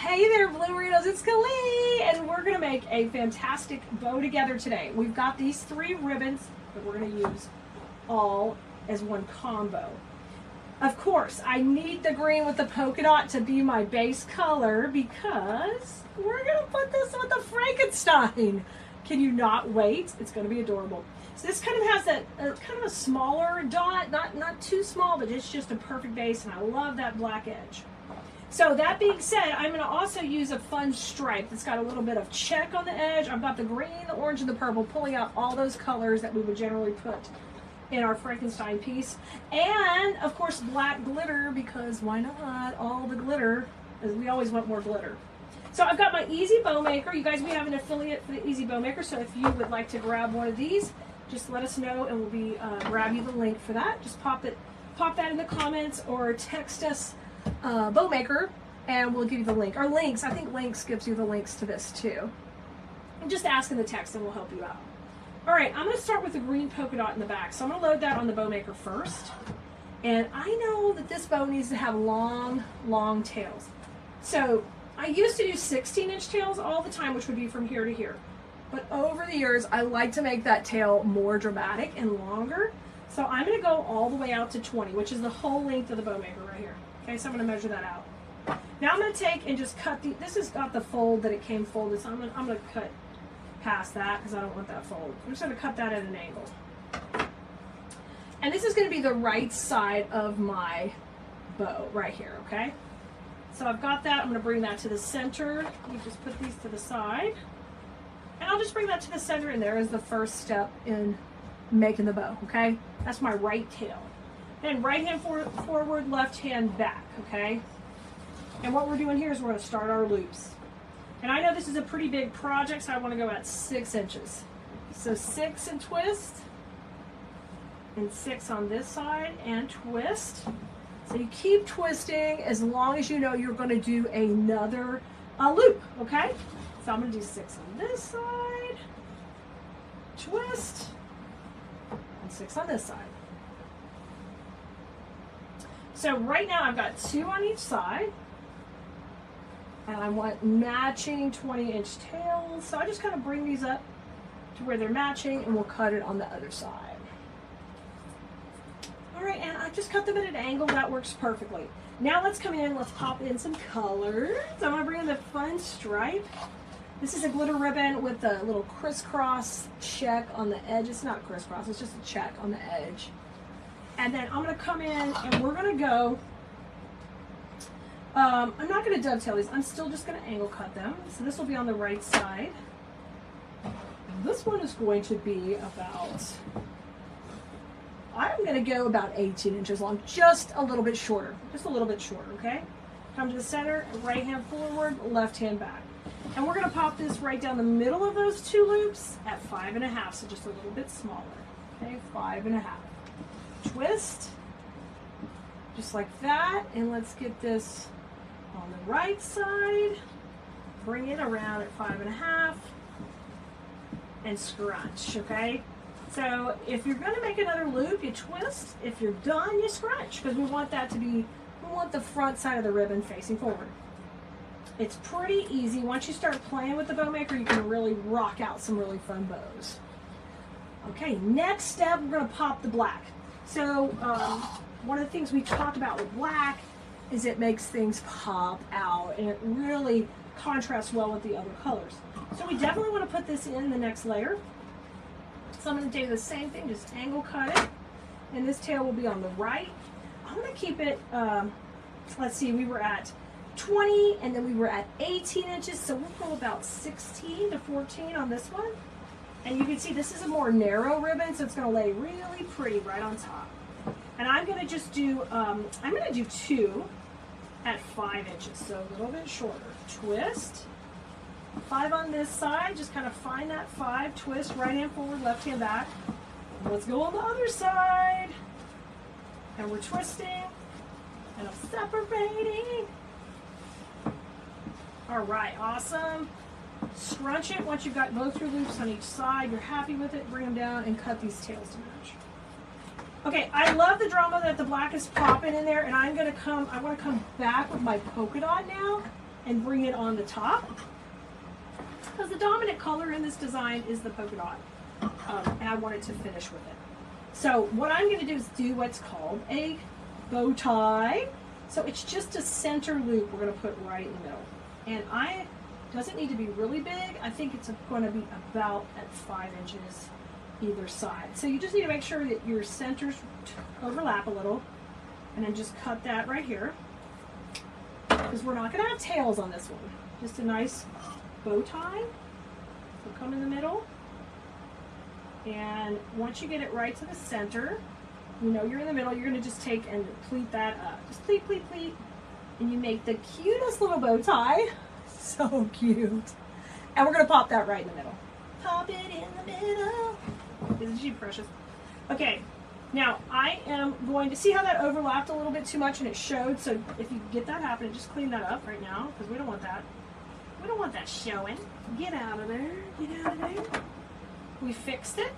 Hey there, Bluerinos, it's Keleas, and we're gonna make a fantastic bow together today. We've got these 3 ribbons that we're gonna use all as one combo. Of course, I need the green with the polka dot to be my base color because we're gonna put this with the Frankenstein. Can you not wait? It's gonna be adorable. So this kind of has that kind of a smaller dot, not too small, but it's just a perfect base, and I love that black edge. So that being said, I'm going to also use a fun stripe that's got a little bit of check on the edge. I've got the green, the orange, and the purple, pulling out all those colors that we would generally put in our Frankenstein piece. And, of course, black glitter, because why not? All the glitter, as we always want more glitter. So I've got my Easy Bow Maker. You guys, we have an affiliate for the Easy Bow Maker, so if you would like to grab one of these, just let us know, and we'll be grab you the link for that. Just pop that in the comments or text us Bow Maker, and we'll give you the link. Or links, I think links gives you the links to this too. And just ask in the text and we'll help you out. All right, I'm going to start with the green polka dot in the back. So I'm going to load that on the Bow Maker first. And I know that this bow needs to have long, long tails. So I used to do 16-inch tails all the time, which would be from here to here. But over the years, I like to make that tail more dramatic and longer. So I'm going to go all the way out to 20, which is the whole length of the Bow Maker right here. Okay, so I'm going to measure that out. Now I'm going to take and just cut this has got the fold that it came folded, so I'm going to cut past that because I don't want that fold. I'm just going to cut that at an angle. And this is going to be the right side of my bow right here, okay? So I've got that. I'm going to bring that to the center. You just put these to the side. And I'll just bring that to the center, and there is the first step in making the bow, okay? That's my right tail. And right hand forward, left hand back, okay? And what we're doing here is we're going to start our loops. And I know this is a pretty big project, so I want to go at 6 inches. So 6 and twist, and 6 on this side and twist. So you keep twisting as long as you know you're going to do another loop, okay? So I'm going to do 6 on this side, twist, and 6 on this side. So right now I've got 2 on each side, and I want matching 20-inch tails. So I just kind of bring these up to where they're matching, and we'll cut it on the other side. All right, and I just cut them at an angle. That works perfectly. Now let's come in, let's pop in some colors. I'm gonna bring in the fun stripe. This is a glitter ribbon with a little crisscross check on the edge. It's not crisscross, it's just a check on the edge. And then I'm going to come in and we're going to go, I'm not going to dovetail these, I'm still just going to angle cut them. So this will be on the right side. And this one is going to be about, I'm going to go about 18 inches long, just a little bit shorter, okay? Come to the center, right hand forward, left hand back. And we're going to pop this right down the middle of those 2 loops at 5.5, so just a little bit smaller, okay, 5.5. Twist, just like that, and let's get this on the right side, bring it around at 5.5, and scrunch, okay? So if you're going to make another loop, you twist. If you're done, you scrunch, because we want that to be, we want the front side of the ribbon facing forward. It's pretty easy. Once you start playing with the Bow Maker, you can really rock out some really fun bows. Okay, next step, we're going to pop the black. So one of the things we talked about with black is it makes things pop out, and it really contrasts well with the other colors. So we definitely want to put this in the next layer. So I'm going to do the same thing, just angle cut it, and this tail will be on the right. I'm going to keep it, let's see, we were at 20, and then we were at 18 inches, so we'll go about 16 to 14 on this one. And you can see this is a more narrow ribbon, so it's going to lay really pretty right on top. And I'm going to just do, I'm going to do 2 at 5 inches, so a little bit shorter. Twist, 5 on this side, just kind of find that 5, twist, right hand forward, left hand back. And let's go on the other side. And we're twisting, and I'm separating. All right, awesome. Scrunch it once you've got both your loops on each side. You're happy with it, bring them down and cut these tails to match. Okay, I love the drama that the black is popping in there, and I want to come back with my polka dot now and bring it on the top. Because the dominant color in this design is the polka dot. And I wanted to finish with it. So what I'm going to do is do what's called a bow tie. So it's just a center loop we're going to put right in the middle. And doesn't need to be really big. I think it's going to be about at 5 inches either side. So you just need to make sure that your centers overlap a little. And then just cut that right here. Because we're not going to have tails on this one. Just a nice bow tie. So come in the middle. And once you get it right to the center, you know you're in the middle, you're going to just take and pleat that up. Just pleat, pleat, pleat. And you make the cutest little bow tie. So cute. And we're going to pop that right in the middle. Pop it in the middle. Isn't she precious? Okay. Now, I am going to see how that overlapped a little bit too much and it showed. So if you get that happening, just clean that up right now because we don't want that. We don't want that showing. Get out of there. Get out of there. We fixed it.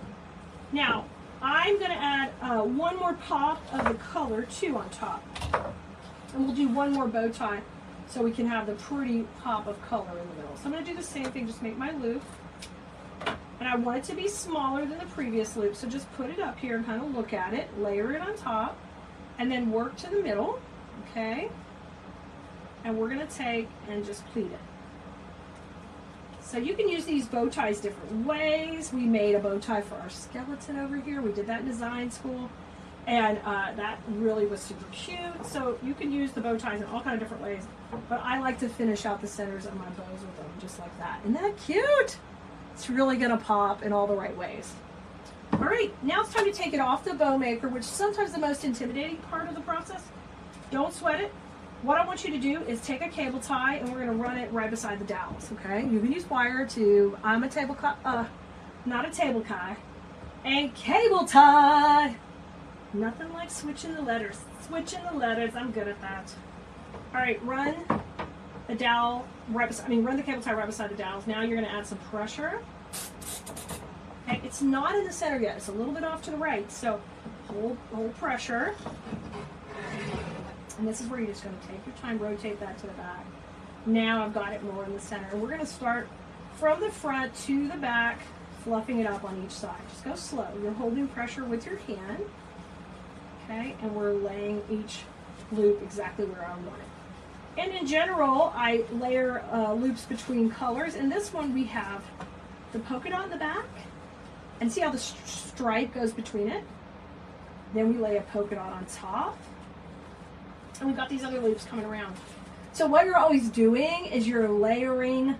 Now, I'm going to add one more pop of the color too on top. And we'll do one more bow tie so we can have the pretty pop of color in the middle. So I'm going to do the same thing, just make my loop. And I want it to be smaller than the previous loop, so just put it up here and kind of look at it, layer it on top, and then work to the middle, okay? And we're going to take and just pleat it. So you can use these bow ties different ways. We made a bow tie for our skeleton over here. We did that in design school. And that really was super cute. So you can use the bow ties in all kinds of different ways. But I like to finish out the centers of my bows with them just like that. Isn't that cute? It's really going to pop in all the right ways. All right, now it's time to take it off the bow maker, which is sometimes the most intimidating part of the process. Don't sweat it. What I want you to do is take a cable tie and we're going to run it right beside the dowels, okay? You can use wire too. I'm a not a table tie. And cable tie. Nothing like switching the letters. Switching the letters, I'm good at that. All right, run the dowel right beside, run the cable tie right beside the dowels. Now you're going to add some pressure. Okay, it's not in the center yet. It's a little bit off to the right, so hold pressure. And this is where you're just going to take your time, rotate that to the back. Now I've got it more in the center. And we're going to start from the front to the back, fluffing it up on each side. Just go slow. You're holding pressure with your hand. Okay, and we're laying each loop exactly where I want it. And in general, I layer loops between colors. And this one we have the polka dot in the back. And see how the stripe goes between it? Then we lay a polka dot on top. And we've got these other loops coming around. So what you're always doing is you're layering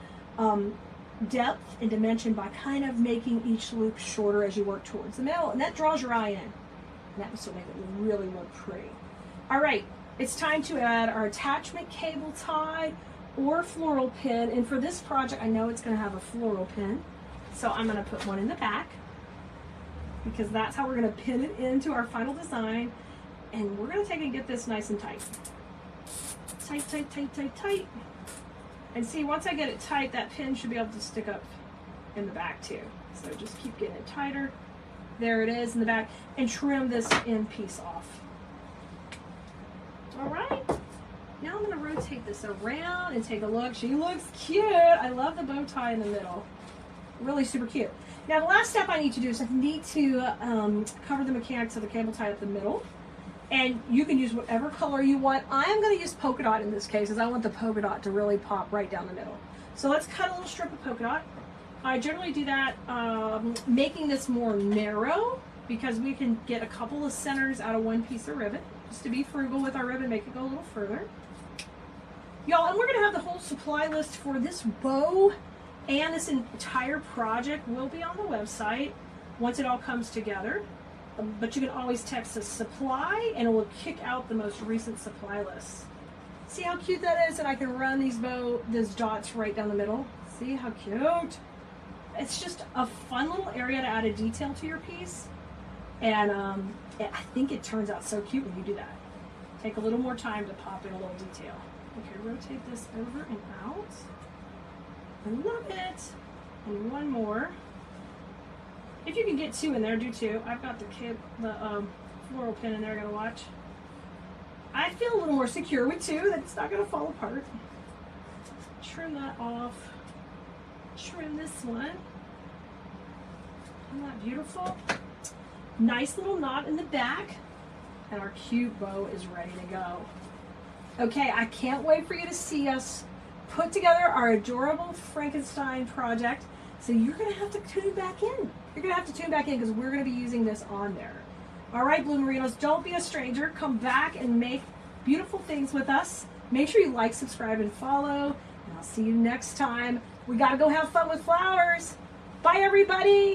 depth and dimension by kind of making each loop shorter as you work towards the middle. And that draws your eye in. And that will make it really look pretty. All right, it's time to add our attachment cable tie or floral pin. And for this project, I know it's going to have a floral pin. So I'm going to put one in the back because that's how we're going to pin it into our final design. And we're going to take and get this nice and tight. Tight, tight, tight, tight, tight. And see, once I get it tight, that pin should be able to stick up in the back too. So just keep getting it tighter. There it is in the back. And trim this end piece off. All right. Now I'm going to rotate this around and take a look. She looks cute. I love the bow tie in the middle. Really super cute. Now the last step I need to do is I need to cover the mechanics of the cable tie at the middle. And you can use whatever color you want. I'm going to use polka dot in this case, as I want the polka dot to really pop right down the middle. So let's cut a little strip of polka dot. I generally do that making this more narrow because we can get a couple of centers out of one piece of ribbon. Just to be frugal with our ribbon, make it go a little further. Y'all, and we're going to have the whole supply list for this bow and this entire project will be on the website once it all comes together. But you can always text us supply and it will kick out the most recent supply list. See how cute that is? And I can run these dots right down the middle. See how cute? It's just a fun little area to add a detail to your piece. And I think it turns out so cute when you do that. Take a little more time to pop in a little detail. Okay, rotate this over and out. I love it. And one more. If you can get two in there, do two. I've got the floral pin in there, I gotta watch. I feel a little more secure with two, that's not gonna fall apart. trim that off. Trim this one. Isn't that beautiful? Nice little knot in the back. And our cute bow is ready to go. Okay, I can't wait for you to see us put together our adorable Frankenstein project. So you're gonna have to tune back in. You're gonna have to tune back in because we're gonna be using this on there. All right, Blue Merinos, don't be a stranger. Come back and make beautiful things with us. Make sure you like, subscribe, and follow. And I'll see you next time. We gotta go have fun with flowers. Bye, everybody.